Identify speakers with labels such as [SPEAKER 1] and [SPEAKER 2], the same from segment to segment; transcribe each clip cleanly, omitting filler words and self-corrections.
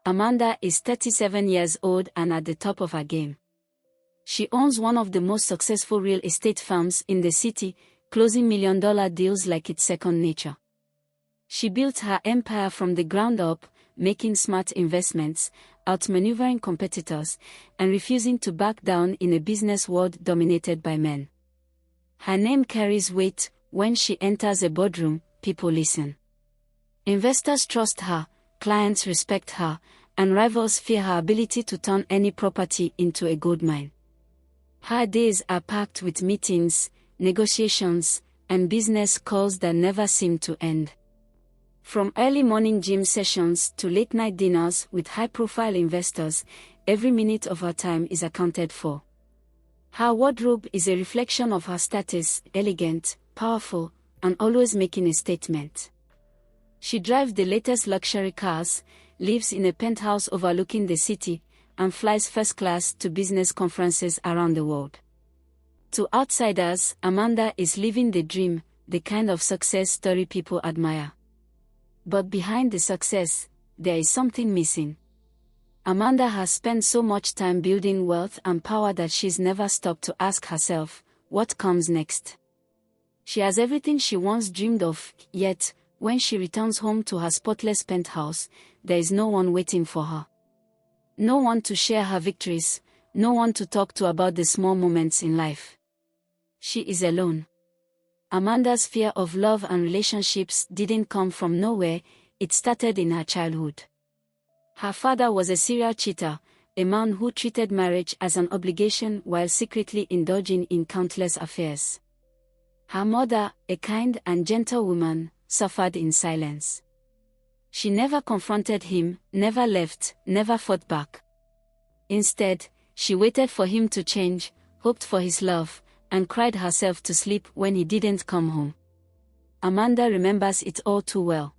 [SPEAKER 1] Amanda is 37 years old and at the top of her game. She owns one of the most successful real estate firms in the city, closing million-dollar deals like it's second nature. She built her empire from the ground up, making smart investments, outmaneuvering competitors, and refusing to back down in a business world dominated by men. Her name carries weight. When she enters a boardroom, people listen. Investors trust her, clients respect her, and rivals fear her ability to turn any property into a goldmine. Her days are packed with meetings, negotiations, and business calls that never seem to end. From early morning gym sessions to late-night dinners with high-profile investors, every minute of her time is accounted for. Her wardrobe is a reflection of her status, elegant, powerful, and always making a statement. She drives the latest luxury cars, lives in a penthouse overlooking the city, and flies first class to business conferences around the world. To outsiders, Amanda is living the dream, the kind of success story people admire. But behind the success, there is something missing. Amanda has spent so much time building wealth and power that she's never stopped to ask herself, what comes next? She has everything she once dreamed of, yet, when she returns home to her spotless penthouse, there is no one waiting for her. No one to share her victories, no one to talk to about the small moments in life. She is alone. Amanda's fear of love and relationships didn't come from nowhere, it started in her childhood. Her father was a serial cheater, a man who treated marriage as an obligation while secretly indulging in countless affairs. Her mother, a kind and gentle woman, suffered in silence. She never confronted him, never left, never fought back. Instead, she waited for him to change, hoped for his love, and cried herself to sleep when he didn't come home. Amanda remembers it all too well.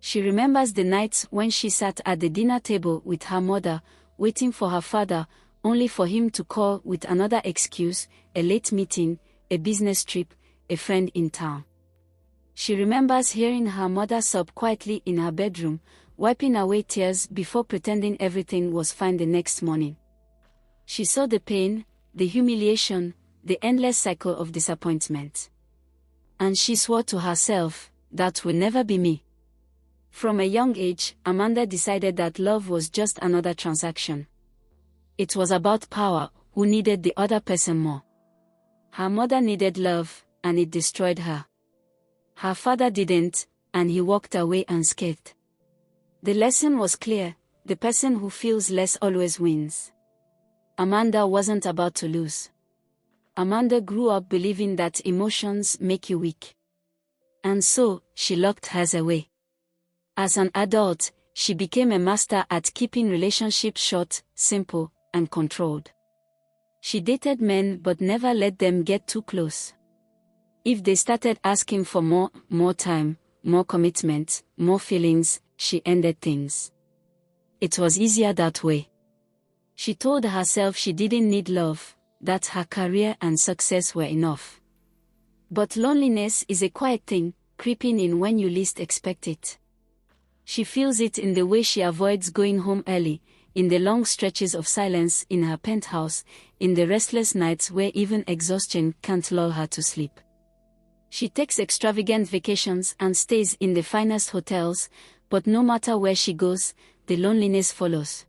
[SPEAKER 1] She remembers the nights when she sat at the dinner table with her mother, waiting for her father, only for him to call with another excuse, a late meeting, a business trip, a friend in town. She remembers hearing her mother sob quietly in her bedroom, wiping away tears before pretending everything was fine the next morning. She saw the pain, the humiliation, the endless cycle of disappointment. And she swore to herself, that will never be me. From a young age, Amanda decided that love was just another transaction. It was about power, who needed the other person more. Her mother needed love, and it destroyed her. Her father didn't, and he walked away unscathed. The lesson was clear, the person who feels less always wins. Amanda wasn't about to lose. Amanda grew up believing that emotions make you weak. And so, she locked hers away. As an adult, she became a master at keeping relationships short, simple, and controlled. She dated men but never let them get too close. If they started asking for more time, more commitment, more feelings, she ended things. It was easier that way. She told herself she didn't need love, that her career and success were enough. But loneliness is a quiet thing, creeping in when you least expect it. She feels it in the way she avoids going home early, in the long stretches of silence in her penthouse, in the restless nights where even exhaustion can't lull her to sleep. She takes extravagant vacations and stays in the finest hotels, but no matter where she goes, the loneliness follows.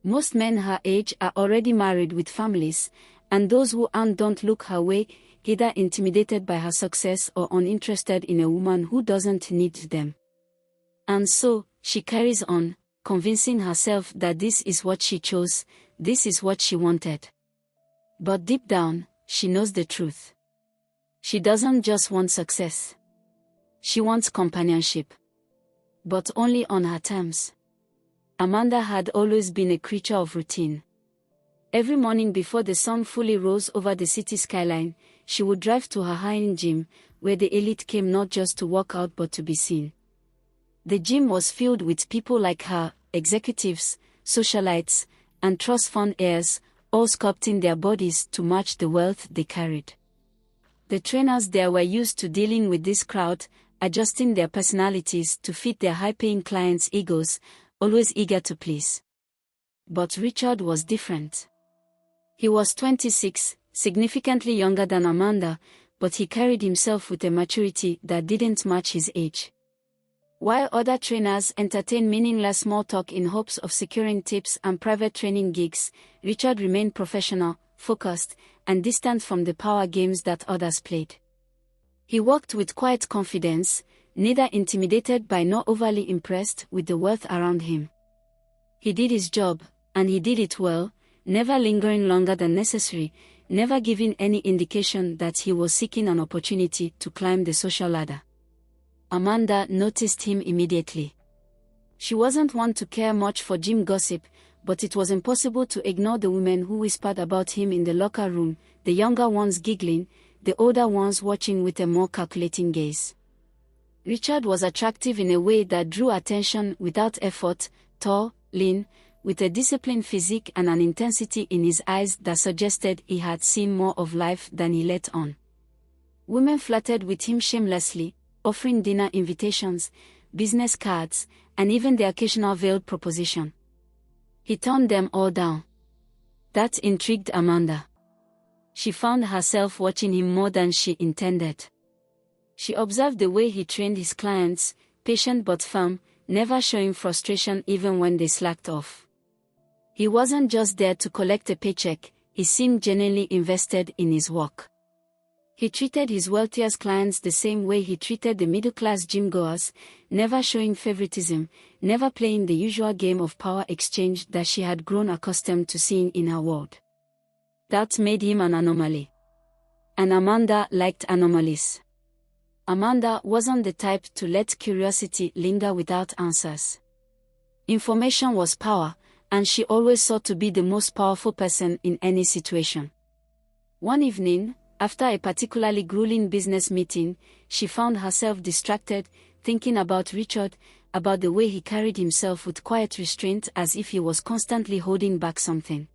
[SPEAKER 1] Most men her age are already married with families, and those who aren't don't look her way, either intimidated by her success or uninterested in a woman who doesn't need them. And so, she carries on, convincing herself that this is what she chose, this is what she wanted. But deep down, she knows the truth. She doesn't just want success. She wants companionship. But only on her terms. Amanda had always been a creature of routine. Every morning before the sun fully rose over the city skyline, she would drive to her high-end gym, where the elite came not just to work out but to be seen. The gym was filled with people like her, executives, socialites, and trust fund heirs, all sculpting their bodies to match the wealth they carried. The trainers there were used to dealing with this crowd, adjusting their personalities to fit their high-paying clients' egos, always eager to please. But Richard was different. He was 26, significantly younger than Amanda, but he carried himself with a maturity that didn't match his age. While other trainers entertained meaningless small talk in hopes of securing tips and private training gigs, Richard remained professional, focused, and distant from the power games that others played. He walked with quiet confidence, neither intimidated by nor overly impressed with the wealth around him. He did his job, and he did it well, never lingering longer than necessary, never giving any indication that he was seeking an opportunity to climb the social ladder. Amanda noticed him immediately. She wasn't one to care much for gym gossip, but it was impossible to ignore the women who whispered about him in the locker room, the younger ones giggling, the older ones watching with a more calculating gaze. Richard was attractive in a way that drew attention without effort, tall, lean, with a disciplined physique and an intensity in his eyes that suggested he had seen more of life than he let on. Women flirted with him shamelessly, offering dinner invitations, business cards, and even the occasional veiled proposition. He turned them all down. That intrigued Amanda. She found herself watching him more than she intended. She observed the way he trained his clients, patient but firm, never showing frustration even when they slacked off. He wasn't just there to collect a paycheck, he seemed genuinely invested in his work. He treated his wealthiest clients the same way he treated the middle-class gym-goers, never showing favoritism, never playing the usual game of power exchange that she had grown accustomed to seeing in her world. That made him an anomaly. And Amanda liked anomalies. Amanda wasn't the type to let curiosity linger without answers. Information was power, and she always sought to be the most powerful person in any situation. One evening, after a particularly grueling business meeting, she found herself distracted, thinking about Richard, about the way he carried himself with quiet restraint as if he was constantly holding back something.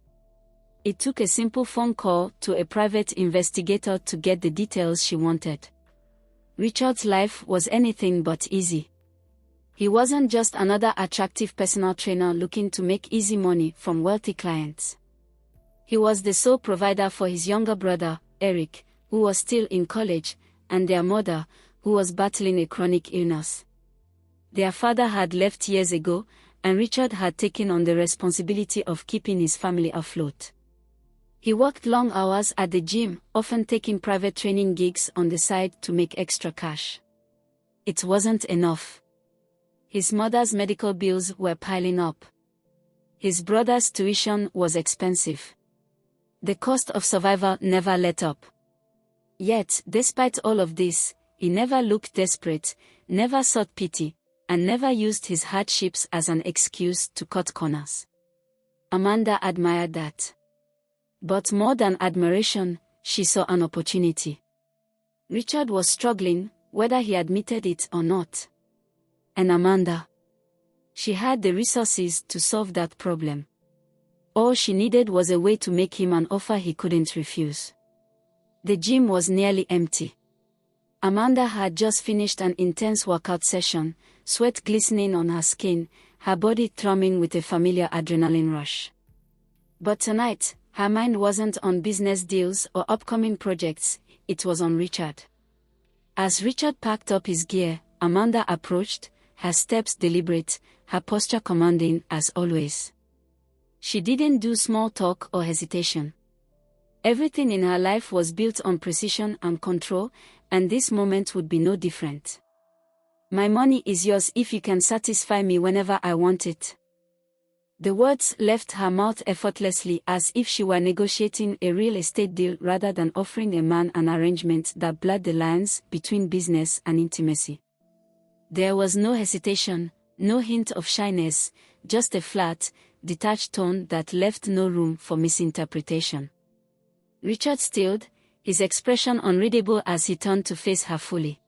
[SPEAKER 1] It took a simple phone call to a private investigator to get the details she wanted. Richard's life was anything but easy. He wasn't just another attractive personal trainer looking to make easy money from wealthy clients. He was the sole provider for his younger brother, Eric, who was still in college, and their mother, who was battling a chronic illness. Their father had left years ago, and Richard had taken on the responsibility of keeping his family afloat. He worked long hours at the gym, often taking private training gigs on the side to make extra cash. It wasn't enough. His mother's medical bills were piling up. His brother's tuition was expensive. The cost of survival never let up. Yet, despite all of this, he never looked desperate, never sought pity, and never used his hardships as an excuse to cut corners. Amanda admired that. But more than admiration, she saw an opportunity. Richard was struggling, whether he admitted it or not. And Amanda, she had the resources to solve that problem. All she needed was a way to make him an offer he couldn't refuse. The gym was nearly empty. Amanda had just finished an intense workout session, sweat glistening on her skin, her body thrumming with a familiar adrenaline rush. But tonight, her mind wasn't on business deals or upcoming projects, it was on Richard. As Richard packed up his gear, Amanda approached, her steps deliberate, her posture commanding as always. She didn't do small talk or hesitation. Everything in her life was built on precision and control, and this moment would be no different. My money is yours if you can satisfy me whenever I want it. The words left her mouth effortlessly as if she were negotiating a real estate deal rather than offering a man an arrangement that blurred the lines between business and intimacy. There was no hesitation, no hint of shyness, just a flat, detached tone that left no room for misinterpretation. Richard stilled, his expression unreadable as he turned to face her fully.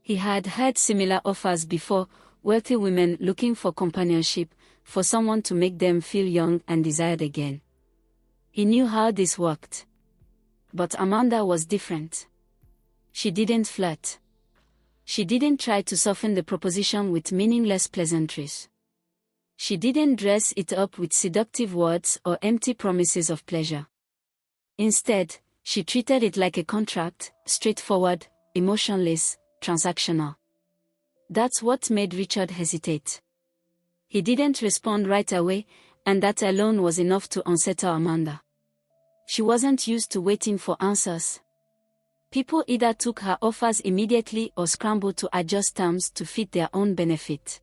[SPEAKER 1] He had heard similar offers before, wealthy women looking for companionship, for someone to make them feel young and desired again. He knew how this worked. But Amanda was different. She didn't flirt. She didn't try to soften the proposition with meaningless pleasantries. She didn't dress it up with seductive words or empty promises of pleasure. Instead, she treated it like a contract, straightforward, emotionless, transactional. That's what made Richard hesitate. He didn't respond right away, and that alone was enough to unsettle Amanda. She wasn't used to waiting for answers. People either took her offers immediately or scrambled to adjust terms to fit their own benefit.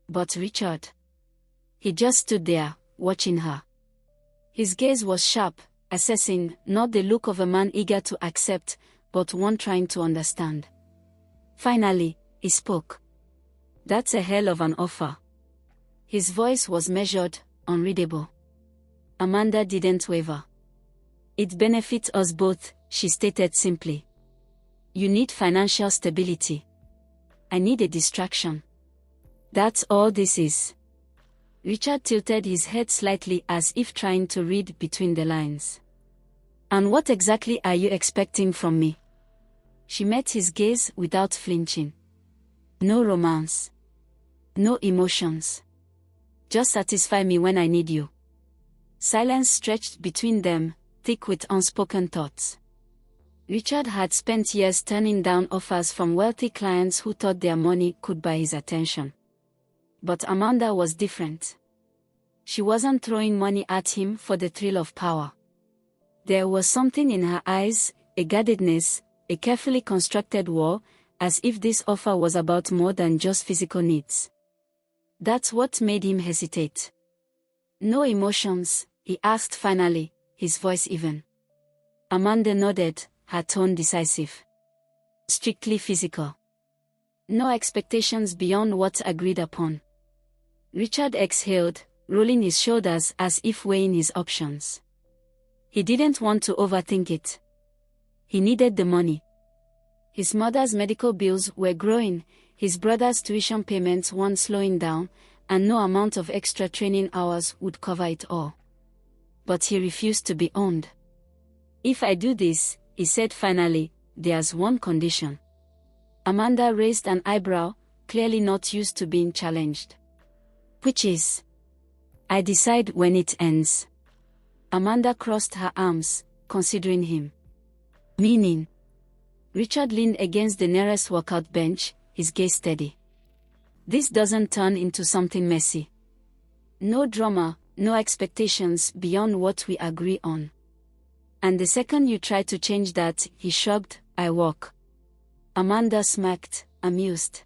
[SPEAKER 1] But Richard, he just stood there, watching her. His gaze was sharp, assessing, not the look of a man eager to accept, but one trying to understand. Finally, he spoke. "That's a hell of an offer." His voice was measured, unreadable. Amanda didn't waver. "It benefits us both," she stated simply. "You need financial stability. I need a distraction. That's all this is." Richard tilted his head slightly as if trying to read between the lines. "And what exactly are you expecting from me?" She met his gaze without flinching. "No romance. No emotions. Just satisfy me when I need you." Silence stretched between them, thick with unspoken thoughts. Richard had spent years turning down offers from wealthy clients who thought their money could buy his attention. But Amanda was different. She wasn't throwing money at him for the thrill of power. There was something in her eyes, a guardedness, a carefully constructed wall, as if this offer was about more than just physical needs. That's what made him hesitate. "No emotions?" he asked finally, his voice even. Amanda nodded, her tone decisive. "Strictly physical. No expectations beyond what's agreed upon." Richard exhaled, rolling his shoulders as if weighing his options. He didn't want to overthink it. He needed the money. His mother's medical bills were growing, his brother's tuition payments weren't slowing down, and no amount of extra training hours would cover it all. But he refused to be owned. "If I do this," he said finally, "there's one condition." Amanda raised an eyebrow, clearly not used to being challenged. "Which is?" "I decide when it ends." Amanda crossed her arms, considering him. "Meaning?" Richard leaned against the nearest workout bench, his gaze steady. "This doesn't turn into something messy. No drama, no expectations beyond what we agree on. And the second you try to change that," he shrugged, "I walk." Amanda smirked, amused.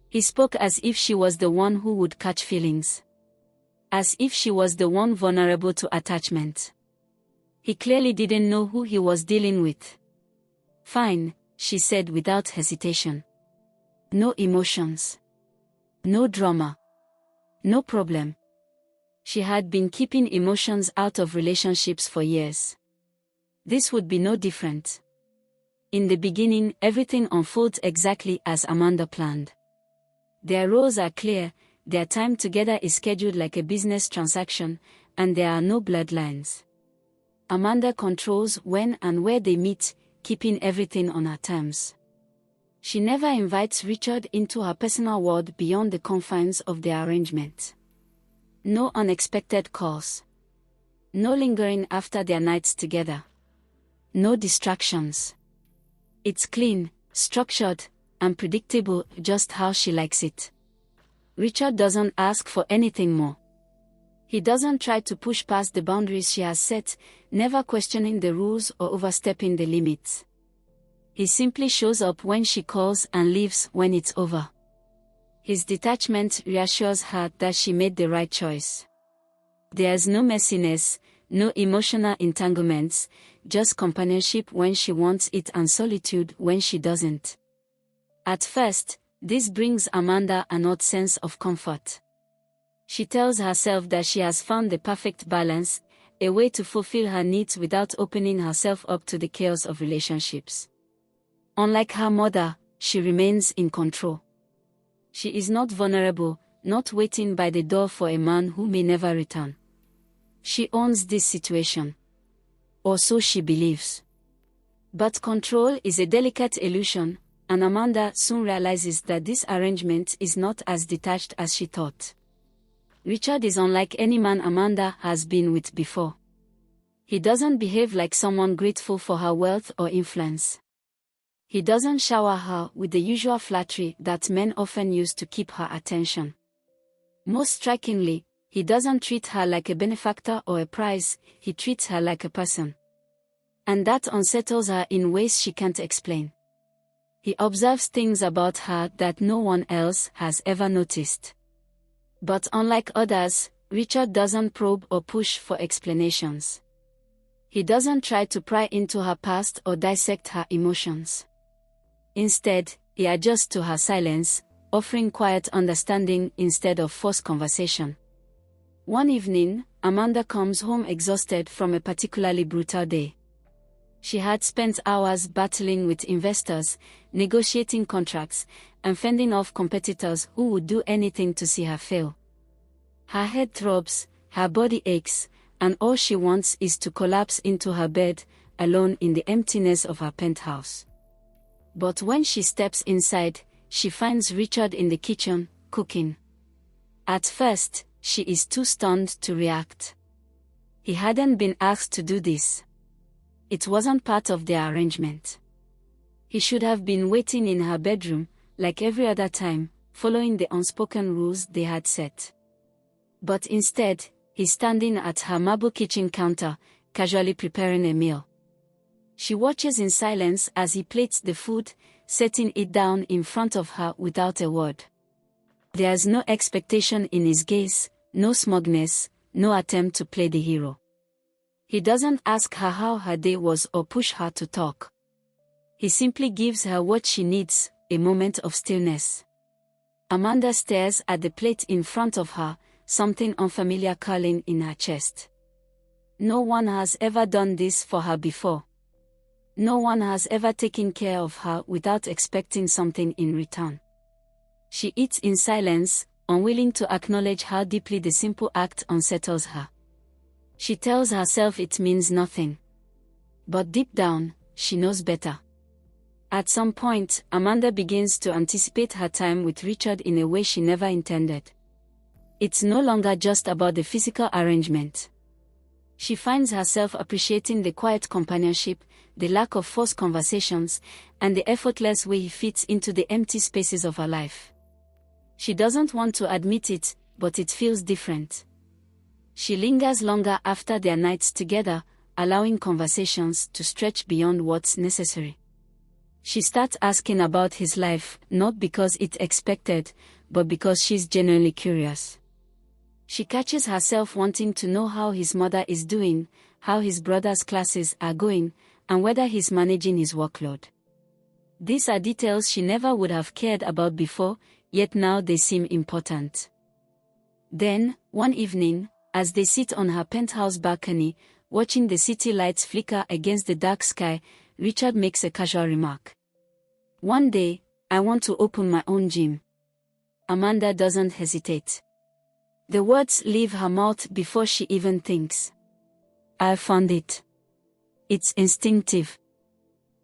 [SPEAKER 1] He spoke as if she was the one who would catch feelings. As if she was the one vulnerable to attachment. He clearly didn't know who he was dealing with. "Fine," she said without hesitation. "No emotions. No drama. No problem." She had been keeping emotions out of relationships for years. This would be no different. In the beginning, everything unfolds exactly as Amanda planned. Their roles are clear, their time together is scheduled like a business transaction, and there are no bloodlines. Amanda controls when and where they meet, keeping everything on her terms. She never invites Richard into her personal world beyond the confines of their arrangement. No unexpected calls. No lingering after their nights together. No distractions. It's clean, structured, and predictable, just how she likes it. Richard doesn't ask for anything more. He doesn't try to push past the boundaries she has set, never questioning the rules or overstepping the limits. He simply shows up when she calls and leaves when it's over. His detachment reassures her that she made the right choice. There's no messiness, no emotional entanglements, just companionship when she wants it and solitude when she doesn't. At first, this brings Amanda an odd sense of comfort. She tells herself that she has found the perfect balance, a way to fulfill her needs without opening herself up to the chaos of relationships. Unlike her mother, she remains in control. She is not vulnerable, not waiting by the door for a man who may never return. She owns this situation. Or so she believes. But control is a delicate illusion, and Amanda soon realizes that this arrangement is not as detached as she thought. Richard is unlike any man Amanda has been with before. He doesn't behave like someone grateful for her wealth or influence. He doesn't shower her with the usual flattery that men often use to keep her attention. Most strikingly, he doesn't treat her like a benefactor or a prize, he treats her like a person. And that unsettles her in ways she can't explain. He observes things about her that no one else has ever noticed. But unlike others, Richard doesn't probe or push for explanations. He doesn't try to pry into her past or dissect her emotions. Instead, he adjusts to her silence, offering quiet understanding instead of forced conversation. One evening, Amanda comes home exhausted from a particularly brutal day. She had spent hours battling with investors, negotiating contracts, and fending off competitors who would do anything to see her fail. Her head throbs, her body aches, and all she wants is to collapse into her bed, alone in the emptiness of her penthouse. But when she steps inside, she finds Richard in the kitchen, cooking. At first, she is too stunned to react. He hadn't been asked to do this. It wasn't part of their arrangement. He should have been waiting in her bedroom, like every other time, following the unspoken rules they had set. But instead, he's standing at her marble kitchen counter, casually preparing a meal. She watches in silence as he plates the food, setting it down in front of her without a word. There's no expectation in his gaze, no smugness, no attempt to play the hero. He doesn't ask her how her day was or push her to talk. He simply gives her what she needs, a moment of stillness. Amanda stares at the plate in front of her, something unfamiliar curling in her chest. No one has ever done this for her before. No one has ever taken care of her without expecting something in return. She eats in silence, unwilling to acknowledge how deeply the simple act unsettles her. She tells herself it means nothing. But deep down, she knows better. At some point, Amanda begins to anticipate her time with Richard in a way she never intended. It's no longer just about the physical arrangement. She finds herself appreciating the quiet companionship, the lack of forced conversations, and the effortless way he fits into the empty spaces of her life. She doesn't want to admit it, but it feels different. She lingers longer after their nights together, allowing conversations to stretch beyond what's necessary. She starts asking about his life, not because it's expected, but because she's genuinely curious. She catches herself wanting to know how his mother is doing, how his brother's classes are going, and whether he's managing his workload. These are details she never would have cared about before, yet now they seem important. Then, one evening, as they sit on her penthouse balcony, watching the city lights flicker against the dark sky, Richard makes a casual remark. "One day, I want to open my own gym." Amanda doesn't hesitate. The words leave her mouth before she even thinks. "I found it." It's instinctive.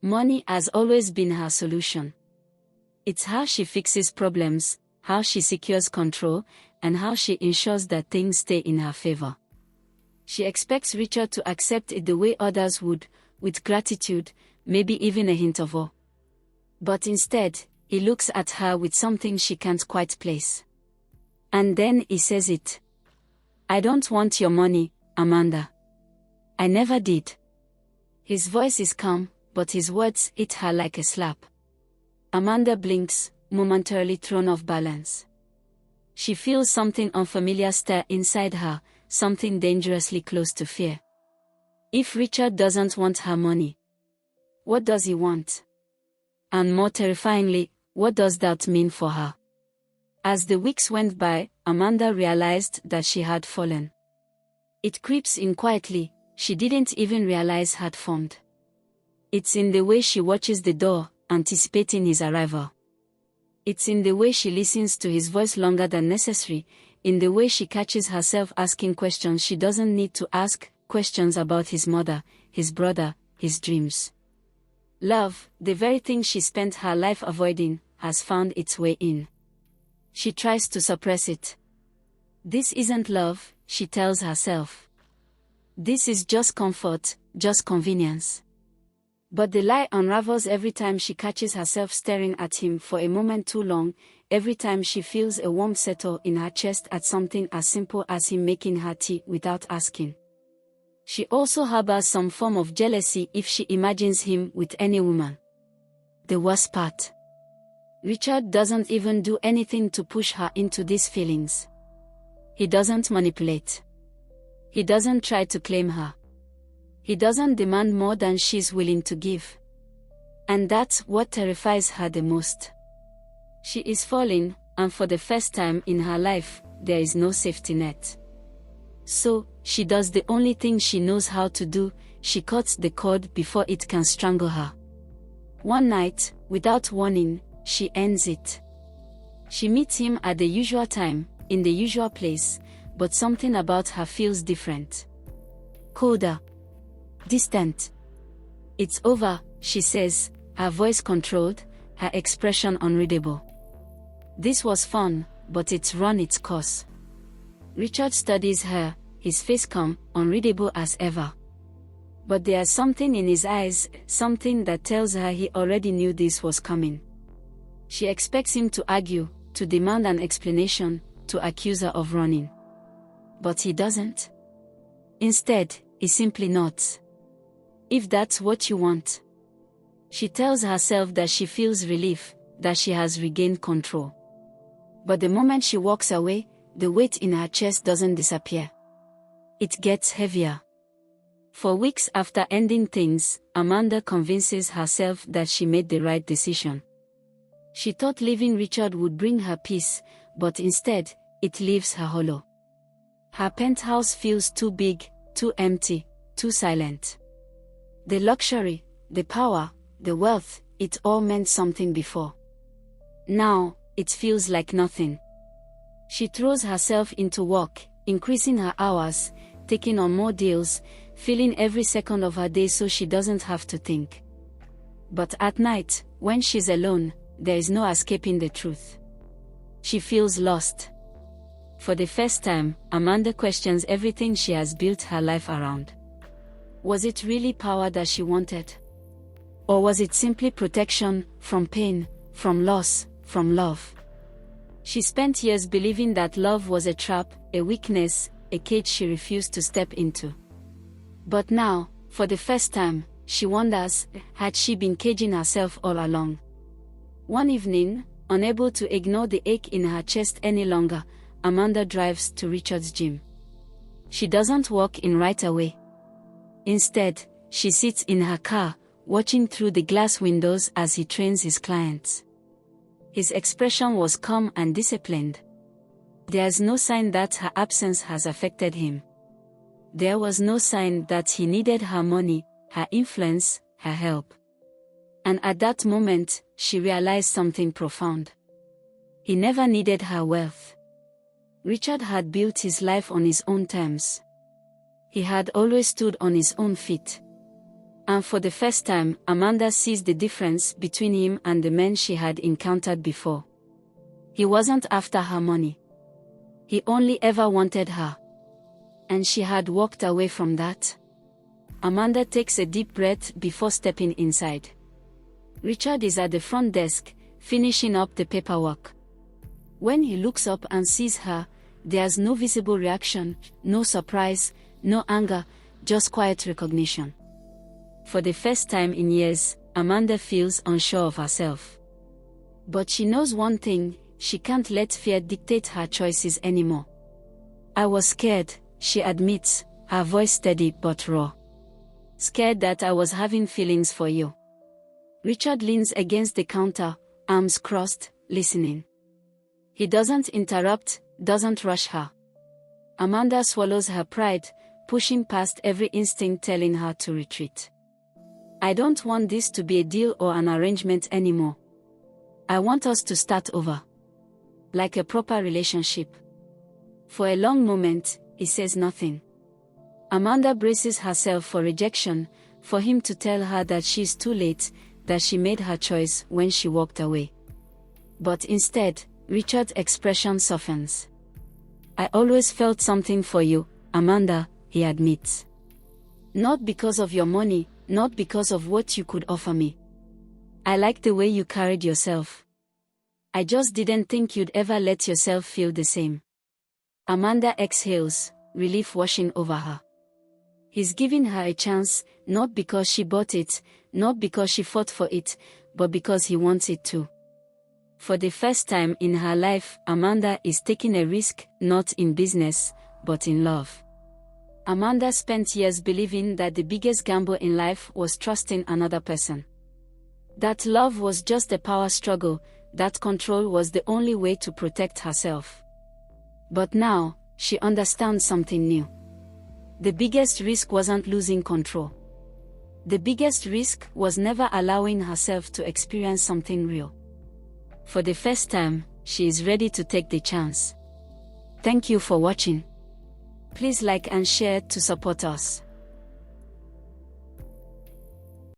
[SPEAKER 1] Money has always been her solution. It's how she fixes problems, how she secures control, and how she ensures that things stay in her favor. She expects Richard to accept it the way others would, with gratitude, maybe even a hint of awe. But instead, he looks at her with something she can't quite place. And then he says it. "I don't want your money, Amanda. I never did." His voice is calm, but his words hit her like a slap. Amanda blinks, momentarily thrown off balance. She feels something unfamiliar stir inside her, something dangerously close to fear. If Richard doesn't want her money, what does he want? And more terrifyingly, what does that mean for her? As the weeks went by, Amanda realized that she had fallen. It creeps in quietly, she didn't even realize had formed. It's in the way she watches the door, anticipating his arrival. It's in the way she listens to his voice longer than necessary, in the way she catches herself asking questions she doesn't need to ask, questions about his mother, his brother, his dreams. Love, the very thing she spent her life avoiding, has found its way in. She tries to suppress it. This isn't love, she tells herself. This is just comfort, just convenience. But the lie unravels every time she catches herself staring at him for a moment too long, every time she feels a warm settle in her chest at something as simple as him making her tea without asking. She also harbors some form of jealousy if she imagines him with any woman. The worst part. Richard doesn't even do anything to push her into these feelings. He doesn't manipulate. He doesn't try to claim her. He doesn't demand more than she's willing to give. And that's what terrifies her the most. She is falling, and for the first time in her life, there is no safety net. So, she does the only thing she knows how to do, she cuts the cord before it can strangle her. One night, without warning, she ends it. She meets him at the usual time, in the usual place, but something about her feels different. Colder. Distant. It's over, she says, her voice controlled, her expression unreadable. This was fun, but it's run its course. Richard studies her, his face calm, unreadable as ever. But there's something in his eyes, something that tells her he already knew this was coming. She expects him to argue, to demand an explanation, to accuse her of running. But he doesn't. Instead, he simply nods. If that's what you want. She tells herself that she feels relief, that she has regained control. But the moment she walks away, the weight in her chest doesn't disappear. It gets heavier. For weeks after ending things, Amanda convinces herself that she made the right decision. She thought leaving Richard would bring her peace, but instead, it leaves her hollow. Her penthouse feels too big, too empty, too silent. The luxury, the power, the wealth, it all meant something before. Now, it feels like nothing. She throws herself into work, increasing her hours, taking on more deals, filling every second of her day so she doesn't have to think. But at night, when she's alone, there is no escaping the truth. She feels lost. For the first time, Amanda questions everything she has built her life around. Was it really power that she wanted? Or was it simply protection, from pain, from loss, from love? She spent years believing that love was a trap, a weakness, a cage she refused to step into. But now, for the first time, she wonders, had she been caging herself all along? One evening, unable to ignore the ache in her chest any longer, Amanda drives to Richard's gym. She doesn't walk in right away. Instead, she sits in her car, watching through the glass windows as he trains his clients. His expression was calm and disciplined. There's no sign that her absence has affected him. There was no sign that he needed her money, her influence, her help. And at that moment, she realized something profound. He never needed her wealth. Richard had built his life on his own terms. He had always stood on his own feet. And for the first time, Amanda sees the difference between him and the men she had encountered before. He wasn't after her money. He only ever wanted her. And she had walked away from that. Amanda takes a deep breath before stepping inside. Richard is at the front desk, finishing up the paperwork. When he looks up and sees her, there's no visible reaction, no surprise, no anger, just quiet recognition. For the first time in years, Amanda feels unsure of herself. But she knows one thing, she can't let fear dictate her choices anymore. I was scared, she admits, her voice steady but raw. Scared that I was having feelings for you. Richard leans against the counter, arms crossed, listening. He doesn't interrupt, doesn't rush her. Amanda swallows her pride, pushing past every instinct telling her to retreat. I don't want this to be a deal or an arrangement anymore. I want us to start over. Like a proper relationship. For a long moment, he says nothing. Amanda braces herself for rejection, for him to tell her that she's too late, that she made her choice when she walked away. But instead, Richard's expression softens. I always felt something for you, Amanda, he admits. Not because of your money, not because of what you could offer me. I like the way you carried yourself. I just didn't think you'd ever let yourself feel the same. Amanda exhales, relief washing over her. He's giving her a chance, not because she bought it, not because she fought for it, but because he wants it too. For the first time in her life, Amanda is taking a risk, not in business, but in love. Amanda spent years believing that the biggest gamble in life was trusting another person. That love was just a power struggle, that control was the only way to protect herself. But now, she understands something new. The biggest risk wasn't losing control. The biggest risk was never allowing herself to experience something real. For the first time, she is ready to take the chance. Thank you for watching. Please like and share to support us.